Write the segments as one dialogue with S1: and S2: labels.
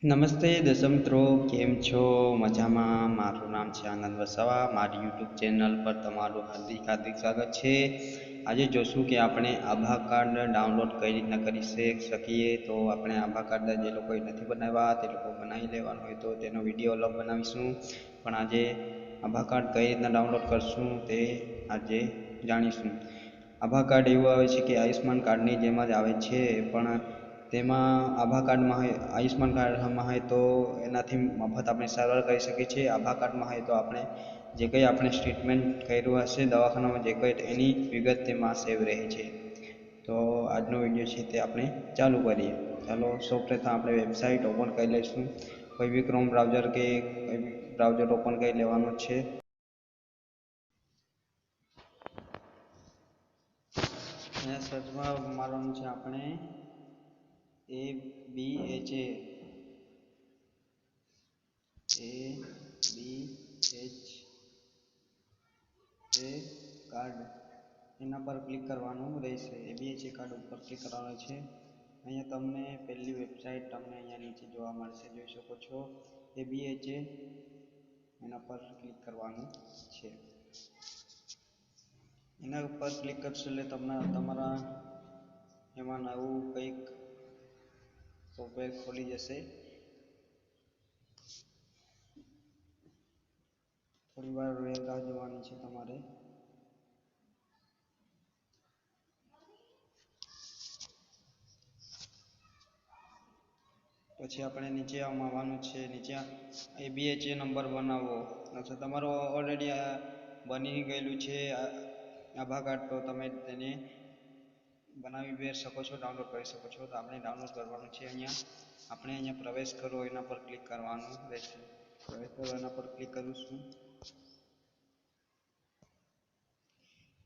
S1: નમસ્તે દર્શક મિત્રો, કેમ છો? મજામાં? મારું નામ છે આનંદ વસાવા. મારી યુટ્યુબ ચેનલ પર તમારું હાર્દિક હાર્દિક સ્વાગત છે. આજે જોશું કે આપણે આધાર કાર્ડ ડાઉનલોડ કઈ રીતના કરી શકીએ. તો આપણે આધાર કાર્ડ જે લોકોએ નથી બનાવ્યા તે લોકો બનાવી લેવાનું હોય તો તેનો વિડીયો અલગ બનાવીશું. પણ આજે આધાર કાર્ડ કઈ રીતના ડાઉનલોડ કરશું તે આજે જાણીશું. આધાર કાર્ડ એવું આવે છે કે આયુષ્માન કાર્ડની જેમ જ આવે છે, પણ તેમાં આધાર કાર્ડમાં આયુષ્માન કાર્ડમાં હોય તો એનાથી મફત આપણે સારવાર કરી શકીએ છીએ. આધાર કાર્ડમાં હોય તો આપણે જે કંઈ આપણે ટ્રીટમેન્ટ કર્યું હશે દવાખાનામાં જે કંઈ એની વિગત તેમાં સેવ રહે છે. તો આજનો વિડીયો છે તે આપણે ચાલુ કરીએ. ચાલો સૌપ્રથમ આપણે વેબસાઇટ ઓપન કરી લઈશું. કોઈ બી ક્રોમ બ્રાઉઝર કે કોઈ બી બ્રાઉઝર ઓપન કરી લેવાનું છે. અહીંયા સર્ચમાં મારવાનું છે આપણે ABHA કાર્ડ એના પર ક્લિક કરવાનું રહેશે. ABHA કાર્ડ ઉપર ક્લિક કરવાનું છે. અહીંયા તમને પહેલી વેબસાઇટ તમને અહીંયા નીચે જોવા મળશે, જોઈ શકો છો ABHA. એના પર ક્લિક કરવાનું છે. એના ઉપર ક્લિક કરશો એટલે તમને તમારા એમાં નવું કંઈક સોફ્ટવેર ખોલી જશે. થોડી વાર રાહ જોવાની છે તમારે. પછી આપણે નીચે આવવાનું છે. નીચે ABHA નંબર બનાવવો. અચ્છા, તમારો ઓલરેડી બની ગયેલું છે આધાર કાર્ડ, તો તમે તેને બનાવી શકો છો, ડાઉનલોડ કરી શકો છો. તો આપણે ડાઉનલોડ કરવાનું છે. આપણે અહીંયા પ્રવેશ કરો એના પર ક્લિક કરવાનું રહેશે. પ્રવેશ કરો એના પર ક્લિક કરીશું.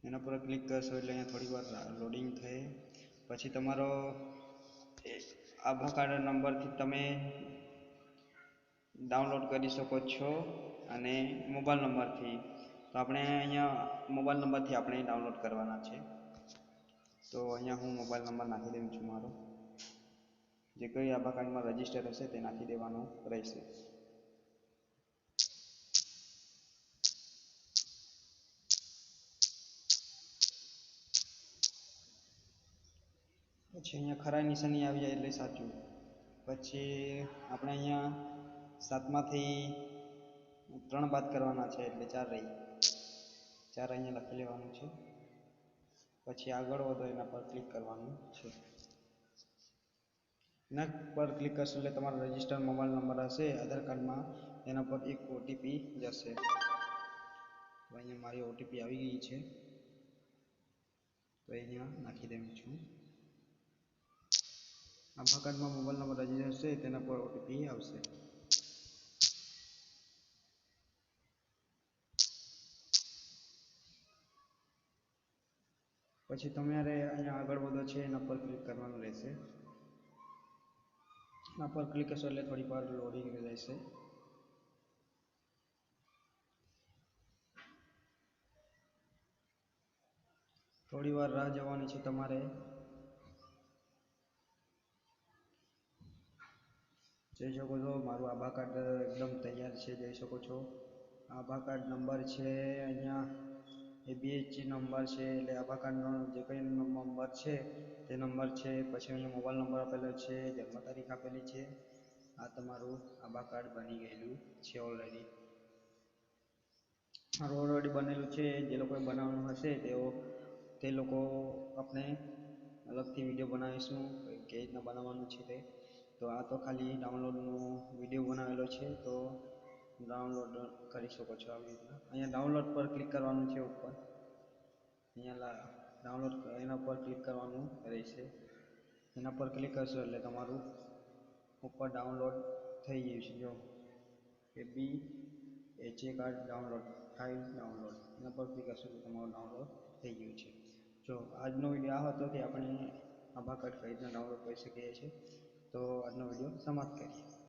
S1: એના પર ક્લિક કરશો એટલે અહીંયા થોડી વાર લોડિંગ થાય. પછી તમારો આધાર કાર્ડ નંબરથી તમે ડાઉનલોડ કરી શકો છો અને મોબાઈલ નંબરથી. તો આપણે અહીંયા મોબાઈલ નંબરથી આપણે ડાઉનલોડ કરવાના છે. તો અહીંયા હું મોબાઈલ નંબર નાખી દઉં છું મારો. જે કંઈ આધાર કાર્ડમાં રજીસ્ટર હશે તે નાખી દેવાનું રહેશે. પછી અહીંયા ખરા નિશાની આવી જાય એટલે સાચું. પછી આપણે અહીંયા 7માંથી 3 બાદ કરવાના છે એટલે 4 રહી. 4 અહીંયા લખી લેવાનું છે. પછી આગળ વધો એના પર ક્લિક કરવાનું છે. એના પર ક્લિક કરશો એટલે તમારો રજિસ્ટર મોબાઈલ નંબર હશે આધાર કાર્ડમાં, એના પર એક ઓટીપી જશે. તો અહીંયા મારી ઓટીપી આવી ગઈ છે, તો અહીંયા નાખી દઉં છું. આધાર કાર્ડમાં મોબાઈલ નંબર રજીસ્ટર હશે તેના પર ઓટીપી આવશે. પછી તમારે અહીંયા આગળ વધો છે એના પર ક્લિક કરવાનું રહેશે. એના પર ક્લિક કરશો એટલે થોડી વાર લોડિંગ રહેશે. થોડી વાર રાહ જવાની છે તમારે. જોઈ શકો છો મારું આધાર કાર્ડ એકદમ તૈયાર છે. જોઈ શકો છો આધાર કાર્ડ નંબર છે અહીંયા ABHA નંબર છે, એટલે આધાર કાર્ડનો જે કંઈ નંબર છે તે નંબર છે. પછી અહીંયા મોબાઈલ નંબર આપેલો છે, જન્મ તારીખ આપેલી છે. આ તમારું આધાર કાર્ડ બની ગયેલું છે ઓલરેડી. મારું ઓલરેડી બનેલું છે. જે લોકોએ બનાવવાનું હશે તે લોકો આપણે અલગથી વિડીયો બનાવીશું કેવી રીતના બનાવવાનું છે તે. તો આ તો ખાલી ડાઉનલોડનો વિડીયો બનાવેલો છે, તો ડાઉનલોડ કરી શકો છો આવી રીતના. અહીંયા ડાઉનલોડ પર ક્લિક કરવાનું છે ઉપર. અહીંયા ડાઉનલોડ એના પર ક્લિક કરવાનું રહેશે. એના પર ક્લિક કરશો એટલે તમારું ઉપર ડાઉનલોડ થઈ ગયું છે. જો ABHA card download file download, એના પર ક્લિક કરશો એટલે તમારું ડાઉનલોડ થઈ ગયું છે. જો આજનો વિડીયો આ હતો કે આપણે આધાર કાર્ડ કઈ રીતના ડાઉનલોડ કરી શકીએ છીએ. તો આજનો વિડીયો સમાપ્ત કરીએ.